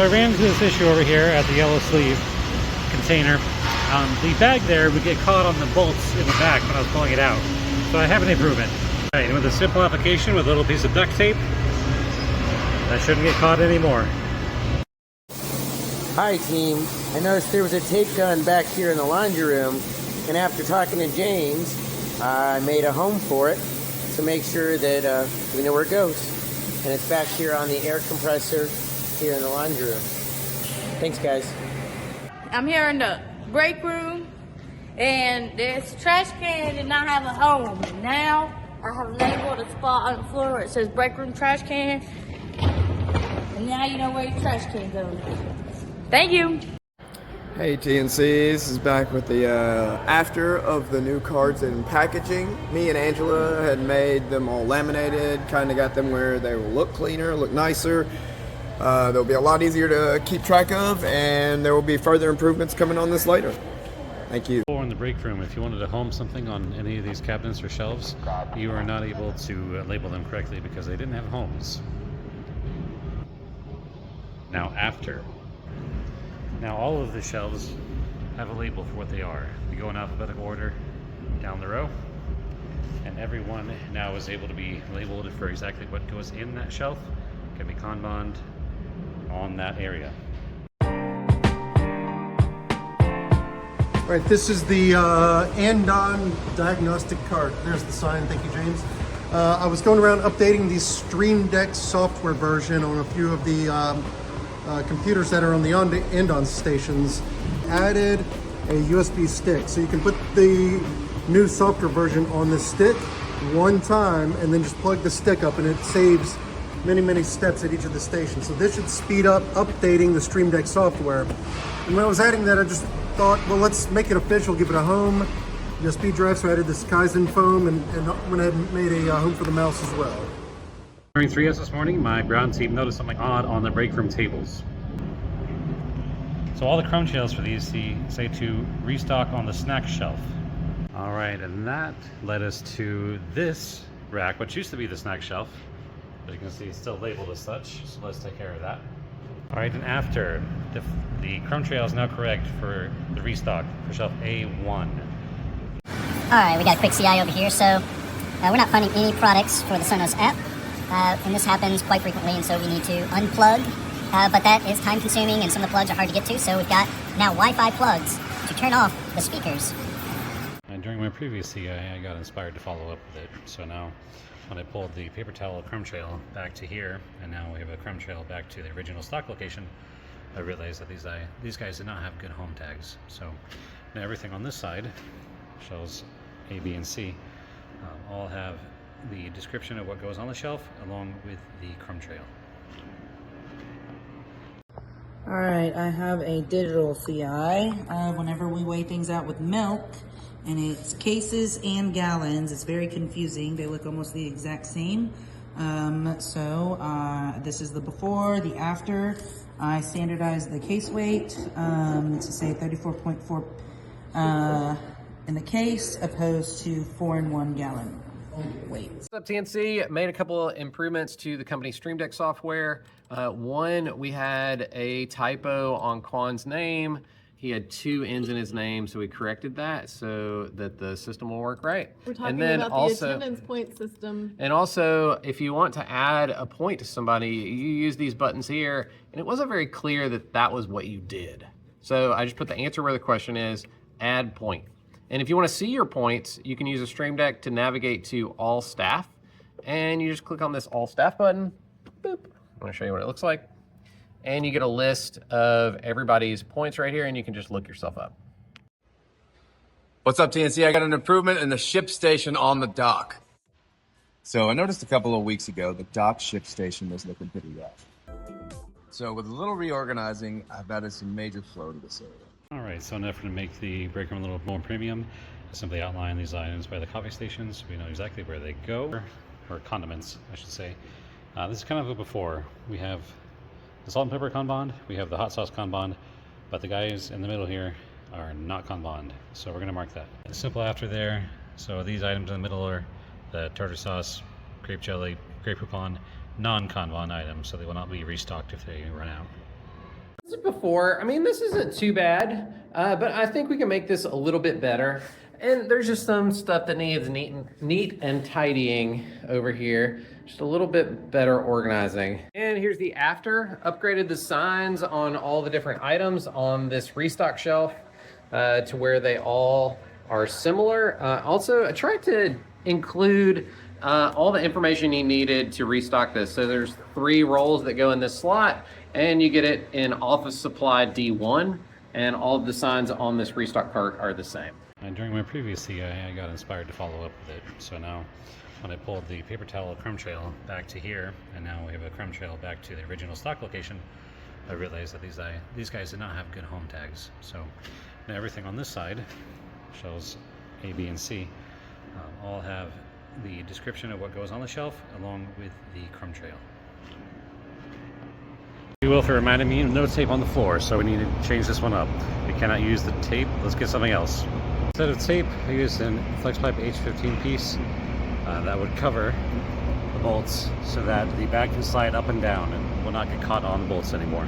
So I ran into this issue over here at the yellow sleeve container. The bag there would get caught on the bolts in the back when I was pulling it out. So I have an improvement. All right, and with a simple application with a little piece of duct tape, that shouldn't get caught anymore. Hi team, I noticed there was a tape gun back here in the laundry room, and after talking to James, I made a home for it to make sure that we know where it goes. And it's back here on the air compressor here in the laundry room. Thanks guys. I'm here in the break room, and this trash can did not have a home. And now I have labeled a spot on the floor where it says break room trash can. And now you know where your trash can goes. Thank you. Hey TNC, this is back with the after of the new cards and packaging. Me and Angela had made them all laminated, kind of got them where they will look cleaner, look nicer. They'll be a lot easier to keep track of, and there will be further improvements coming on this later. Thank you. In the break room, if you wanted to home something on any of these cabinets or shelves, you are not able to label them correctly because they didn't have homes. Now after. Now all of the shelves have a label for what they are. They go in alphabetical order down the row, and everyone now is able to be labeled for exactly what goes in that shelf. It can be Kanban on that area. All right, this is the Andon diagnostic card. There's the sign. Thank you, James. I was going around updating the Stream Deck software version on a few of the computers that are on the Andon stations. Added a USB stick, so you can put the new software version on the stick one time and then just plug the stick up, and it saves many steps at each of the stations. So this should speed up updating the Stream Deck software. And when I was adding that, I just thought, well, let's make it official, give it a home USB drive. So I added this Kaizen foam and went ahead and made a home for the mouse as well. During 3S this morning, my ground team noticed something odd on the break room tables. So all the crumb shells for these say to restock on the snack shelf. All right, and that led us to this rack, which used to be the snack shelf. But you can see it's still labeled as such, so let's take care of that. All right, and after, the crumb trail is now correct for the restock for shelf A1. All right, we got a quick CI over here. So we're not finding any products for the Sonos app. And this happens quite frequently, and so we need to unplug, but that is time consuming and some of the plugs are hard to get to, so we've got now Wi-Fi plugs to turn off the speakers. And during my previous CI, I got inspired to follow up with it, so now when I pulled the paper towel crumb trail back to here, and now we have a crumb trail back to the original stock location, I realized that these guys did not have good home tags. So now everything on this side, shelves A, B, and C, all have the description of what goes on the shelf along with the crumb trail. All right, I have a digital CI. Whenever we weigh things out with milk, and it's cases and gallons, it's very confusing. They look almost the exact same. This is the before, the after. I standardized the case weight to say 34.4 in the case, opposed to 4 in 1 gallon. Wait. What's up, TNC? Made a couple of improvements to the company Stream Deck software. One, we had a typo on Quan's name. He had 2 N's in his name, so we corrected that so that the system will work right. We're talking about the attendance point system. And also, if you want to add a point to somebody, you use these buttons here, and it wasn't very clear that that was what you did. So I just put the answer where the question is, add point. And if you want to see your points, you can use a Stream Deck to navigate to all staff. And you just click on this all staff button. Boop. I'm going to show you what it looks like. And you get a list of everybody's points right here, and you can just look yourself up. What's up, TNC? I got an improvement in the ship station on the dock. So I noticed a couple of weeks ago, the dock ship station was looking pretty rough. So with a little reorganizing, I've added some major flow to this area. All right, so in an effort to make the break room a little more premium, I simply outline these items by the coffee stations so we know exactly where they go, or condiments, I should say. This is kind of a before. We have the salt and pepper Kanban, we have the hot sauce Kanban, but the guys in the middle here are not Kanban, so we're gonna mark that. Simple after there, so these items in the middle are the tartar sauce, grape jelly, grape poupon, non-Kanban items, so they will not be restocked if they run out. This is before. I mean, this isn't too bad, but I think we can make this a little bit better. And there's just some stuff that needs neat and tidying over here. Just a little bit better organizing. And here's the after. Upgraded the signs on all the different items on this restock shelf to where they all are similar. Also, I tried to include all the information you needed to restock this. So there's 3 rolls that go in this slot, and you get it in office supply D1, and all of the signs on this restock cart are the same. And during my previous CI, I got inspired to follow up with it. So now, when I pulled the paper towel crumb trail back to here, and now we have a crumb trail back to the original stock location, I realized that these guys did not have good home tags. So now everything on this side shows A, B, and C all have the description of what goes on the shelf along with the crumb trail. Wilfer reminded me of no tape on the floor, so we need to change this one up. We cannot use the tape. Let's get something else. Instead of tape, I used a flex pipe H15 piece that would cover the bolts so that the bag can slide up and down and will not get caught on the bolts anymore.